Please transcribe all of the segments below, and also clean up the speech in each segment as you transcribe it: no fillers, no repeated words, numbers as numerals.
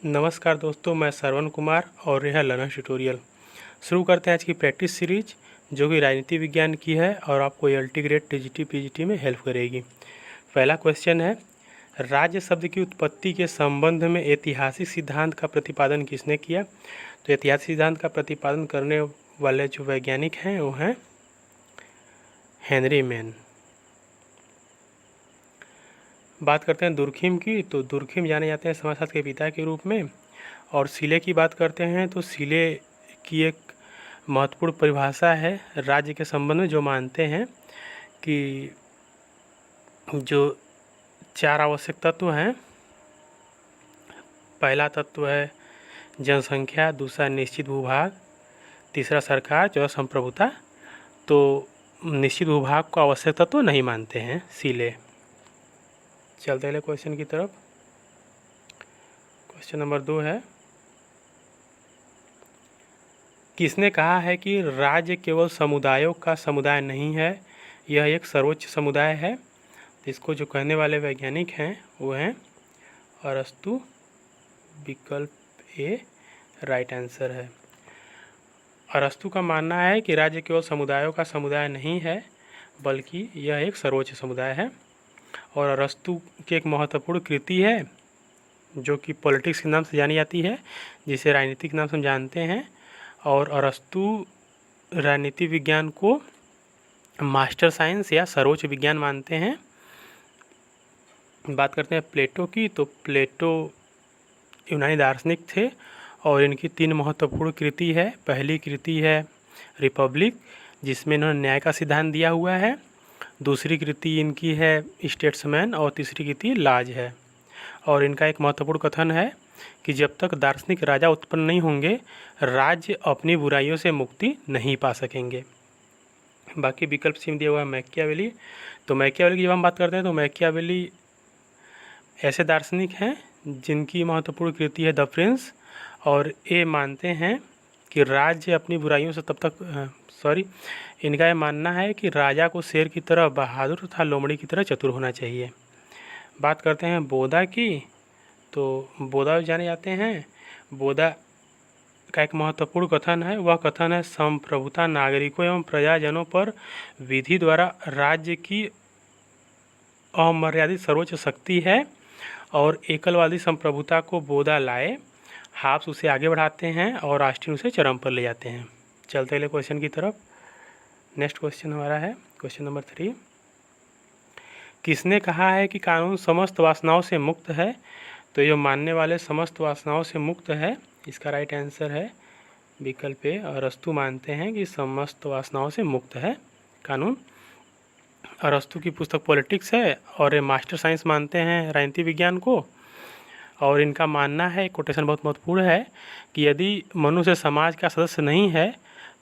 नमस्कार दोस्तों, मैं श्रवण कुमार और यह लर्नर ट्यूटोरियल। शुरू करते हैं आज की प्रैक्टिस सीरीज जो कि राजनीति विज्ञान की है और आपको एलटी ग्रेड टीजीटी पीजीटी में हेल्प करेगी। पहला क्वेश्चन है, राज्य शब्द की उत्पत्ति के संबंध में ऐतिहासिक सिद्धांत का प्रतिपादन किसने किया? तो ऐतिहासिक सिद्धांत का प्रतिपादन करने वाले जो वैज्ञानिक हैं वो हैं हेनरी मैन। बात करते हैं दुर्खिम की, तो दुर्खिम जाने जाते हैं समाजशास्त्र के पिता के रूप में। और सिले की बात करते हैं तो सिले की एक महत्वपूर्ण परिभाषा है राज्य के संबंध में, जो मानते हैं कि जो 4 आवश्यक तत्व हैं। पहला तत्व है जनसंख्या, दूसरा निश्चित भूभाग, तीसरा सरकार, चौथा संप्रभुता। तो निश्चित भूभाग को आवश्यक तत्व नहीं मानते हैं सिले। चलते अगले क्वेश्चन की तरफ। क्वेश्चन नंबर 2 है, किसने कहा है कि राज्य केवल समुदायों का समुदाय नहीं है, यह एक सर्वोच्च समुदाय है? इसको जो कहने वाले वैज्ञानिक हैं वो हैं अरस्तु। विकल्प ए राइट आंसर है। अरस्तु का मानना है कि राज्य केवल समुदायों का समुदाय नहीं है बल्कि यह एक सर्वोच्च समुदाय है। और अरस्तु की एक महत्वपूर्ण कृति है जो कि पॉलिटिक्स के नाम से जानी जाती है, जिसे राजनीति के नाम से हम जानते हैं। और अरस्तु राजनीति विज्ञान को मास्टर साइंस या सर्वोच्च विज्ञान मानते हैं। बात करते हैं प्लेटो की, तो प्लेटो यूनानी दार्शनिक थे और इनकी 3 महत्वपूर्ण कृति है। पहली कृति है रिपब्लिक, जिसमें इन्होंने न्याय का सिद्धांत दिया हुआ है। दूसरी कृति इनकी है स्टेट्समैन और तीसरी कृति लाज है। और इनका एक महत्वपूर्ण कथन है कि जब तक दार्शनिक राजा उत्पन्न नहीं होंगे, राज्य अपनी बुराइयों से मुक्ति नहीं पा सकेंगे। बाकी विकल्प सी में दिया हुआ है मैकियावेली। तो मैकियावेली की जब हम बात करते हैं तो मैकियावेली ऐसे दार्शनिक हैं जिनकी महत्वपूर्ण कृति है द प्रिंस, और ये मानते हैं कि राज्य अपनी बुराइयों से तब तक इनका ये मानना है कि राजा को शेर की तरह बहादुर तथा लोमड़ी की तरह चतुर होना चाहिए। बात करते हैं बोधा की, तो बोधा जाने जाते हैं। बोधा का एक महत्वपूर्ण कथन है, वह कथन है संप्रभुता नागरिकों एवं प्रजाजनों पर विधि द्वारा राज्य की अमर्यादित सर्वोच्च शक्ति है। और एकलवादी संप्रभुता को बोधा लाए, हाब्स उसे आगे बढ़ाते हैं और ऑस्टिन उसे चरम पर ले जाते हैं। चलते अगले क्वेश्चन की तरफ। नेक्स्ट क्वेश्चन हमारा है क्वेश्चन नंबर 3, किसने कहा है कि कानून समस्त वासनाओं से मुक्त है? तो ये मानने वाले समस्त वासनाओं से मुक्त है, इसका राइट आंसर है विकल्प ए। अरस्तु मानते हैं कि समस्त वासनाओं से मुक्त है कानून। अरस्तु की पुस्तक पॉलिटिक्स है और ये मास्टर साइंस मानते हैं राजनीति विज्ञान को। और इनका मानना है, कोटेशन बहुत महत्वपूर्ण है, कि यदि मनुष्य समाज का सदस्य नहीं है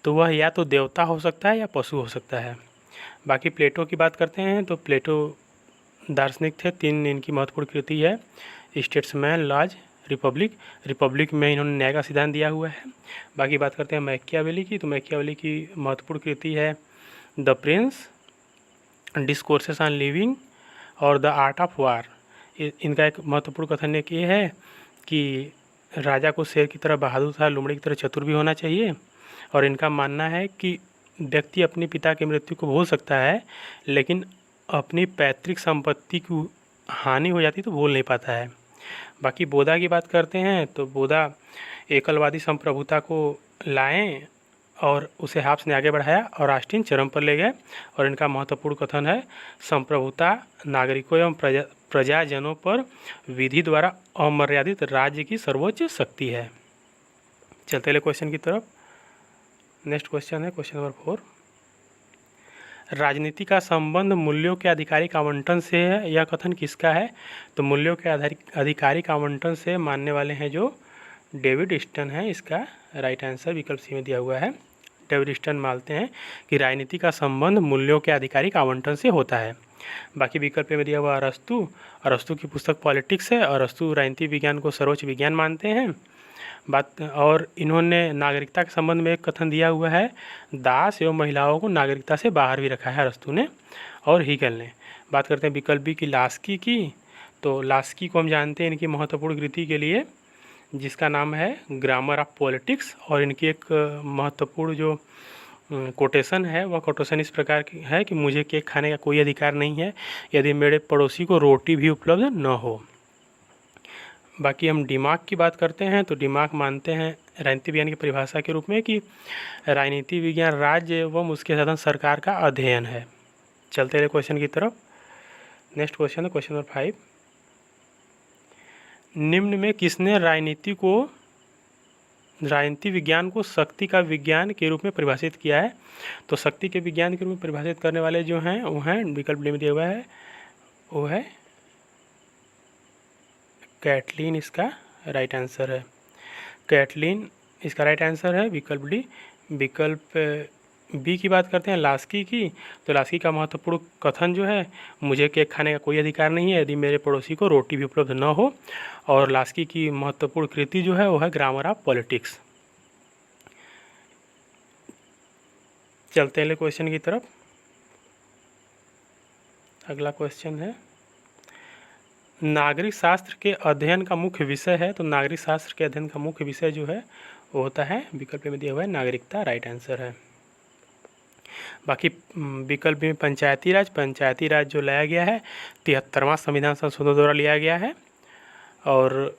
तो वह या तो देवता हो सकता है या पशु हो सकता है। बाकी प्लेटो की बात करते हैं तो प्लेटो दार्शनिक थे। 3 इनकी महत्वपूर्ण कृति है स्टेट्समैन, लाज, रिपब्लिक। रिपब्लिक में इन्होंने न्याय का सिद्धांत दिया हुआ है। बाकी बात करते हैं मैकियावेली की, तो मैकियावेली की महत्वपूर्ण कृति है the Prince, discourses on living और द आर्ट ऑफ वार। इनका एक महत्वपूर्ण कथन ये है कि राजा को शेर की तरह बहादुर तथा लोमड़ी की तरह चतुर भी होना चाहिए। और इनका मानना है कि व्यक्ति अपने पिता की मृत्यु को भूल सकता है, लेकिन अपनी पैतृक संपत्ति की हानि हो जाती तो भूल नहीं पाता है। बाकी बोधा की बात करते हैं तो बोधा एकलवादी संप्रभुता को लाएं और उसे हाब्स ने आगे बढ़ाया और ऑस्टिन चरम पर ले गए। और इनका महत्वपूर्ण कथन है संप्रभुता नागरिकों एवं प्रजाजनों पर विधि द्वारा अमर्यादित राज्य की सर्वोच्च शक्ति है। चलते अगले क्वेश्चन की तरफ। नेक्स्ट क्वेश्चन है क्वेश्चन नंबर 4, राजनीति का संबंध मूल्यों के आधिकारिक आवंटन से है, यह कथन किसका है? तो मूल्यों के आधिकारिक आवंटन से मानने वाले हैं जो डेविड स्टन है, इसका राइट आंसर विकल्प सी में दिया हुआ है। डेविड स्टन मानते हैं कि राजनीति का संबंध मूल्यों के आधिकारिक आवंटन से होता है। बाकी विकल्प में दिया हुआ अरस्तु। अरस्तु की पुस्तक पॉलिटिक्स है और अरस्तु राजनीति विज्ञान को सर्वोच्च विज्ञान मानते हैं। और इन्होंने नागरिकता के संबंध में एक कथन दिया हुआ है, दास एवं महिलाओं को नागरिकता से बाहर भी रखा है अरस्तु ने और हीगल ने। बात करते हैं विकल्प बी की लास्की की, तो लास्की को हम जानते हैं इनकी महत्वपूर्ण कृति के लिए जिसका नाम है ग्रामर ऑफ पॉलिटिक्स। और इनकी एक महत्वपूर्ण जो कोटेशन है वह कोटेशन इस प्रकार की है कि मुझे केक खाने का कोई अधिकार नहीं है यदि मेरे पड़ोसी को रोटी भी उपलब्ध न हो। बाकी हम दिमाग की बात करते हैं तो दिमाग मानते हैं राजनीति विज्ञान की परिभाषा के रूप में कि राजनीति विज्ञान राज्य एवं उसके साधन सरकार का अध्ययन है। चलते रहे क्वेश्चन की तरफ। नेक्स्ट क्वेश्चन है क्वेश्चन नंबर 5। निम्न में किसने राजनीति विज्ञान को शक्ति का विज्ञान के रूप में परिभाषित किया है? तो शक्ति के विज्ञान के रूप में परिभाषित करने वाले जो हैं वो हैं, विकल्प डी में दिया हुआ है, वो है कैटलीन। इसका राइट आंसर है कैटलीन, इसका राइट आंसर है विकल्प डी। विकल्प बी की बात करते हैं लास्की की, तो लास्की का महत्वपूर्ण कथन जो है, मुझे केक खाने का कोई अधिकार नहीं है यदि मेरे पड़ोसी को रोटी भी उपलब्ध न हो। और लास्की की महत्वपूर्ण कृति जो है वो है ग्रामर ऑफ पॉलिटिक्स। चलते हैं क्वेश्चन की तरफ। अगला क्वेश्चन है नागरिक शास्त्र के अध्ययन का मुख्य विषय है। तो नागरिक शास्त्र के अध्ययन का मुख्य विषय जो है वो होता है, विकल्प में दिया हुआ है नागरिकता, राइट आंसर है। बाकी विकल्प में पंचायती राज जो लाया गया है 73वां संविधान संशोधन द्वारा लिया गया है। और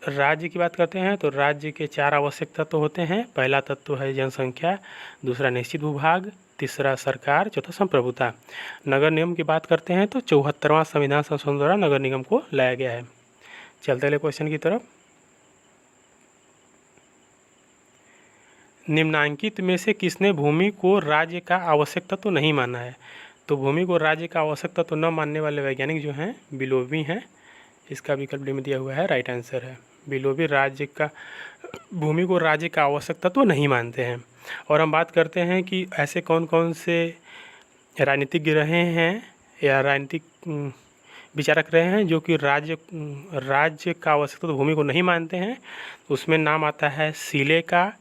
राज्य की बात करते हैं तो राज्य के 4 आवश्यक तत्व होते हैं। पहला तत्व है जनसंख्या, दूसरा निश्चित भूभाग, तीसरा सरकार, चौथा संप्रभुता। नगर निगम की बात करते हैं तो 74वां संविधान संशोधन द्वारा नगर निगम को लाया गया है। चलते हैं क्वेश्चन की तरफ। निम्नांकित में से किसने भूमि को राज्य का आवश्यक तत्व नहीं माना है? तो भूमि को राज्य का आवश्यक तत्व न मानने वाले वैज्ञानिक जो हैं बिलोवी हैं। इसका विकल्प डी में दिया हुआ है, राइट आंसर है। बिलोवी भूमि को राज्य का आवश्यक तत्व नहीं मानते हैं। और हम बात करते हैं कि ऐसे कौन कौन से राजनीतिज्ञ रहे हैं या राजनीतिक विचारक रहे हैं जो कि राज्य का आवश्यक तत्व भूमि को नहीं मानते हैं। उसमें नाम आता है सीले का,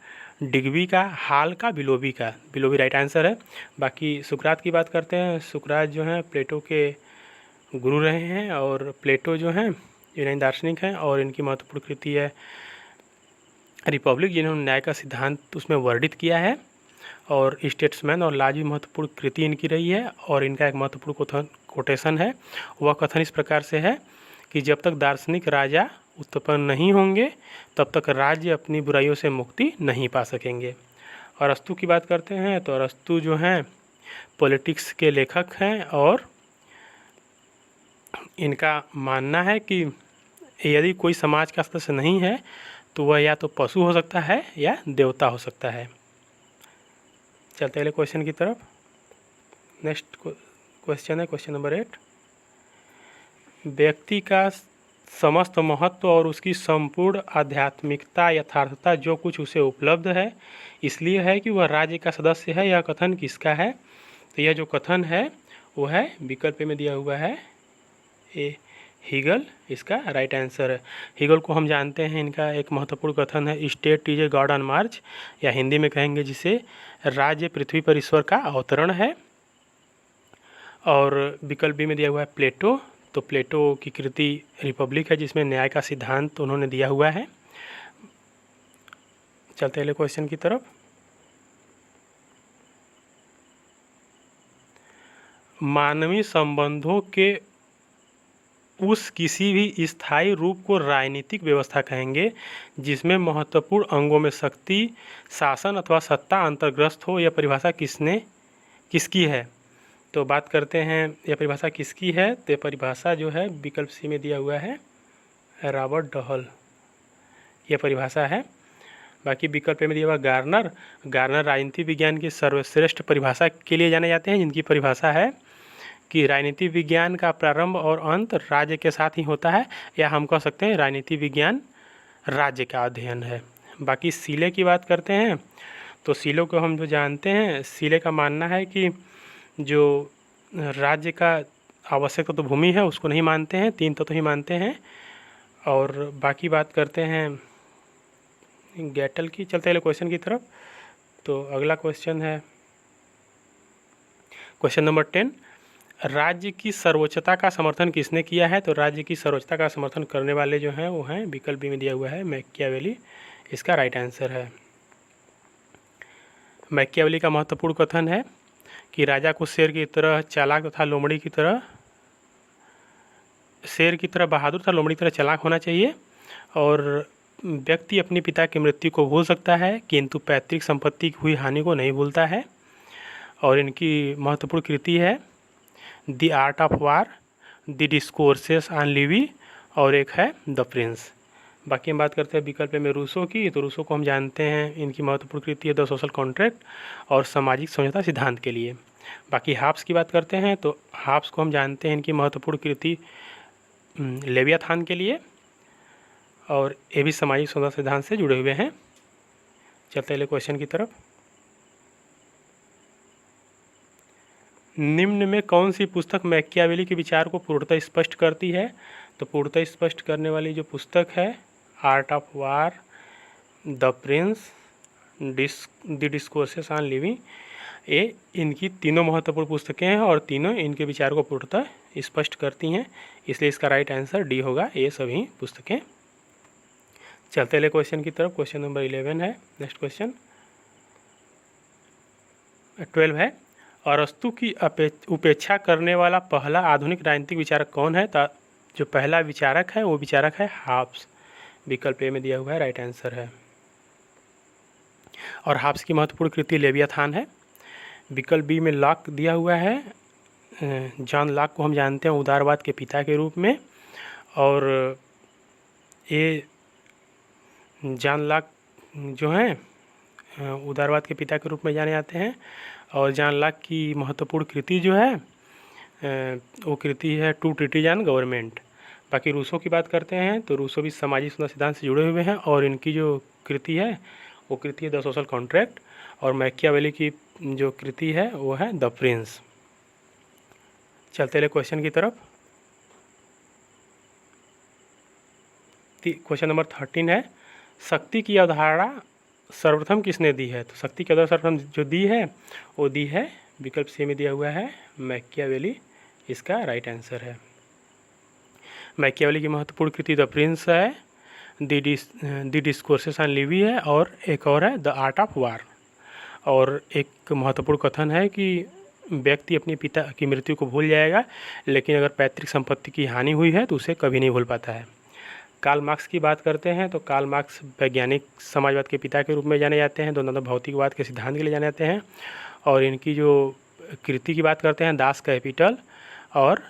डिग्बी का, हाल का, बिलोवी राइट आंसर है। बाकी सुकरात की बात करते हैं। सुकरात जो हैं प्लेटो के गुरु रहे हैं और प्लेटो जो हैं यूनानी दार्शनिक हैं और इनकी महत्वपूर्ण कृति है रिपब्लिक, जिन्होंने न्याय का सिद्धांत उसमें वर्णित किया है। और स्टेट्समैन और लाज भी महत्वपूर्ण कृति इनकी रही है। और इनका एक महत्वपूर्ण कोटेशन है, वह कथन इस प्रकार से है कि जब तक दार्शनिक राजा उत्पन्न नहीं होंगे तब तक राज्य अपनी बुराइयों से मुक्ति नहीं पा सकेंगे। और अरस्तू की बात करते हैं तो अरस्तू जो हैं पॉलिटिक्स के लेखक हैं और इनका मानना है कि यदि कोई समाज का सदस्य नहीं है तो वह या तो पशु हो सकता है या देवता हो सकता है। चलते हैं क्वेश्चन की तरफ। नेक्स्ट क्वेश्चन है क्वेश्चन नंबर 8। व्यक्ति का समस्त महत्व और उसकी संपूर्ण आध्यात्मिकता यथार्थता जो कुछ उसे उपलब्ध है इसलिए है कि वह राज्य का सदस्य है। यह कथन किसका है? तो यह जो कथन है वो है विकल्प में दिया हुआ है ए हीगल, इसका राइट आंसर है। हीगल को हम जानते हैं, इनका एक महत्वपूर्ण कथन है state is a god on March, या हिंदी में कहेंगे जिसे राज्य पृथ्वी पर ईश्वर का अवतरण है। और विकल्प बी में दिया हुआ है प्लेटो, तो प्लेटो की कृति रिपब्लिक है जिसमें न्याय का सिद्धांत उन्होंने दिया हुआ है। चलते हैं क्वेश्चन की तरफ। मानवीय संबंधों के उस किसी भी स्थायी रूप को राजनीतिक व्यवस्था कहेंगे जिसमें महत्वपूर्ण अंगों में शक्ति, शासन अथवा सत्ता अंतर्ग्रस्त हो। यह परिभाषा किसकी है? तो बात करते हैं यह परिभाषा किसकी है, तो परिभाषा जो है विकल्प सी में दिया हुआ है रॉबर्ट डहल, यह परिभाषा है। बाकी विकल्प में दिया हुआ गार्नर राजनीति विज्ञान की सर्वश्रेष्ठ परिभाषा के लिए जाने जाते हैं, जिनकी परिभाषा है कि राजनीति विज्ञान का प्रारंभ और अंत राज्य के साथ ही होता है, या हम कह सकते हैं राजनीति विज्ञान राज्य का अध्ययन है। बाकी सीले की बात करते हैं तो सीलों को हम जो जानते हैं, सीले का मानना है कि जो राज्य का आवश्यक तो भूमि है उसको नहीं मानते हैं, 3 तत्व ही मानते हैं। और बाकी बात करते हैं गैटल की। चलते हैं क्वेश्चन की तरफ। तो अगला क्वेश्चन है क्वेश्चन नंबर 10। राज्य की सर्वोच्चता का समर्थन किसने किया है? तो राज्य की सर्वोच्चता का समर्थन करने वाले जो हैं वो हैं, विकल्प बी में दिया हुआ है, मैकियावेली इसका राइट आंसर है। मैकियावेली का महत्वपूर्ण कथन है कि राजा को शेर की तरह चालाक तथा लोमड़ी की तरह, शेर की तरह बहादुर तथा लोमड़ी की तरह चालाक होना चाहिए, और व्यक्ति अपने पिता की मृत्यु को भूल सकता है किंतु पैतृक संपत्ति की हुई हानि को नहीं भूलता है। और इनकी महत्वपूर्ण कृति है the art of war, the discourses on Levi, और एक है द प्रिंस। बाकी हम बात करते हैं विकल्प में रूसो की। तो रूसो को हम जानते हैं, इनकी महत्वपूर्ण कृति है द सोशल कॉन्ट्रैक्ट और सामाजिक समझौता सिद्धांत के लिए। बाकी हाब्स की बात करते हैं तो हाब्स को हम जानते हैं, इनकी महत्वपूर्ण कृति लेवियाथान के लिए, और ये भी सामाजिक समझौता सिद्धांत से जुड़े हुए हैं। चलते अगले क्वेश्चन की तरफ। निम्न में कौन सी पुस्तक मैकियावेली के विचार को पूर्णतः स्पष्ट करती है? तो पूर्णतः स्पष्ट करने वाली जो पुस्तक है art of war, the Prince, the discourses on living, ये इनकी तीनों महत्वपूर्ण पुस्तकें हैं और तीनों इनके विचार को पूर्णतः स्पष्ट करती हैं, इसलिए इसका राइट आंसर डी होगा, ये सभी पुस्तकें। चलते अगले क्वेश्चन की तरफ। क्वेश्चन नंबर 11 है। नेक्स्ट क्वेश्चन 12 है, अरस्तु की उपेक्षा करने वाला पहला आधुनिक राजनीतिक विचारक कौन है? जो पहला विचारक है वो विचारक है हाब्स। विकल्प ए में दिया हुआ है, राइट आंसर है। और हाब्स की महत्वपूर्ण कृति लेवियाथान है। विकल्प बी में लॉक दिया हुआ है। जॉन लॉक को हम जानते हैं उदारवाद के पिता के रूप में, और ये जॉन लॉक जो हैं उदारवाद के पिता के रूप में जाने जाते हैं। और जॉन लॉक की महत्वपूर्ण कृति जो है वो कृति है टू ट्रीटीज ऑन गवर्नमेंट। बाकी रूसो की बात करते हैं तो रूसो भी सामाजिक सिद्धांत से जुड़े हुए हैं, और इनकी जो कृति है वो कृति है द सोशल कॉन्ट्रैक्ट, और मैकियावेली की जो कृति है वो है द प्रिंस। चलते रहे क्वेश्चन की तरफ। क्वेश्चन नंबर 13 है, शक्ति की अवधारणा सर्वप्रथम किसने दी है? तो शक्ति की अवधारणा सर्वप्रथम जो दी है वो दी है, विकल्प सी में दिया हुआ है, मैकियावेली इसका राइट आंसर है। मैकियावेली की महत्वपूर्ण कृति द प्रिंस है, द डिस्कोर्सेस ऑन लिवी है, और एक और है द आर्ट ऑफ वार। और एक महत्वपूर्ण कथन है कि व्यक्ति अपने पिता की मृत्यु को भूल जाएगा, लेकिन अगर पैतृक संपत्ति की हानि हुई है तो उसे कभी नहीं भूल पाता है। कार्ल मार्क्स की बात करते हैं तो कार्ल मार्क्स वैज्ञानिक समाजवाद के पिता के रूप में जाने जाते हैं, दोनों भौतिकवाद के सिद्धांत के लिए जाने जाते हैं। और इनकी जो कृति की बात करते हैं दास कैपिटल, और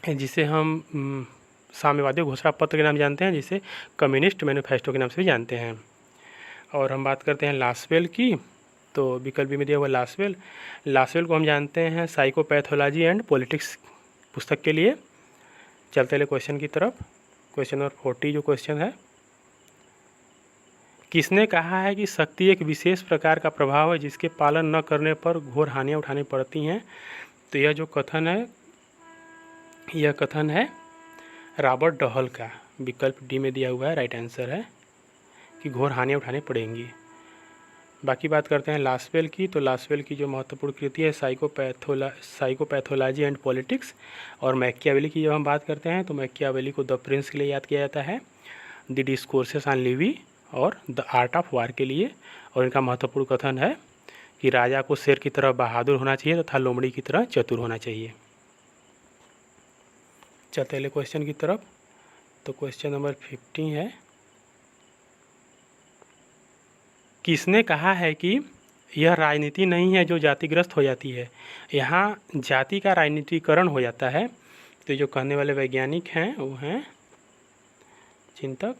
जिसे हम साम्यवादी घोषणा पत्र के नाम जानते हैं, जिसे कम्युनिस्ट मैनिफेस्टो के नाम से भी जानते हैं। और हम बात करते हैं लासवेल की, तो विकल्प में दिया हुआ लासवेल को हम जानते हैं साइकोपैथोलॉजी एंड पॉलिटिक्स पुस्तक के लिए। चलते हैं क्वेश्चन की तरफ। क्वेश्चन नंबर 40 जो क्वेश्चन है, किसने कहा है कि शक्ति एक विशेष प्रकार का प्रभाव है जिसके पालन न करने पर घोर हानियाँ उठानी पड़ती हैं? तो यह जो कथन है यह कथन है रॉबर्ट डहल का। विकल्प डी में दिया हुआ है, राइट आंसर है कि घोर हानियाँ उठानी पड़ेंगी। बाकी बात करते हैं लासवेल की, तो लासवेल की जो महत्वपूर्ण कृति है साइकोपैथोलॉजी एंड पॉलिटिक्स। और मैकियावेली की जब हम बात करते हैं तो मैकियावेली को द प्रिंस के लिए याद किया जाता है, द डिस्कोर्सेस ऑन लिवी और द आर्ट ऑफ वार के लिए। और इनका महत्वपूर्ण कथन है कि राजा को शेर की तरह बहादुर होना चाहिए तथा लोमड़ी की तरह चतुर होना चाहिए। चलते हैं क्वेश्चन की तरफ। तो क्वेश्चन नंबर 15 है, किसने कहा है कि यह राजनीति नहीं है जो जातिग्रस्त हो जाती है, यहाँ जाति का राजनीतिकरण हो जाता है? तो जो कहने वाले वैज्ञानिक हैं वो हैं चिंतक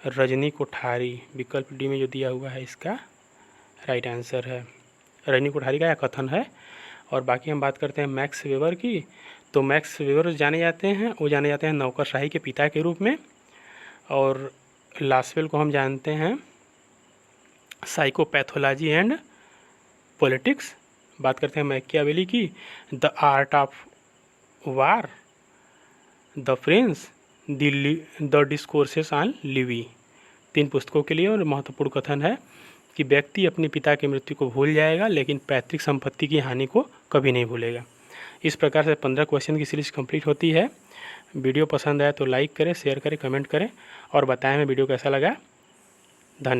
रजनी कोठारी। विकल्प डी में जो दिया हुआ है इसका राइट आंसर है, रजनी कोठारी का यह कथन है। और बाकी हम बात करते हैं मैक्स वेबर की, तो मैक्स वेबर जाने जाते हैं नौकरशाही के पिता के रूप में। और लासवेल को हम जानते हैं साइकोपैथोलॉजी एंड पॉलिटिक्स। बात करते हैं मैकियावेली की, the art of war, the Prince, the discourses on Levi. 3 पुस्तकों के लिए। और महत्वपूर्ण कथन है कि व्यक्ति अपने पिता की मृत्यु को भूल जाएगा लेकिन पैतृक संपत्ति की हानि को कभी नहीं भूलेगा। इस प्रकार से 15 क्वेश्चन की सीरीज कंप्लीट होती है। वीडियो पसंद आए तो लाइक करें, शेयर करें, कमेंट करें और बताएं हमें वीडियो कैसा लगा। धन्यवाद।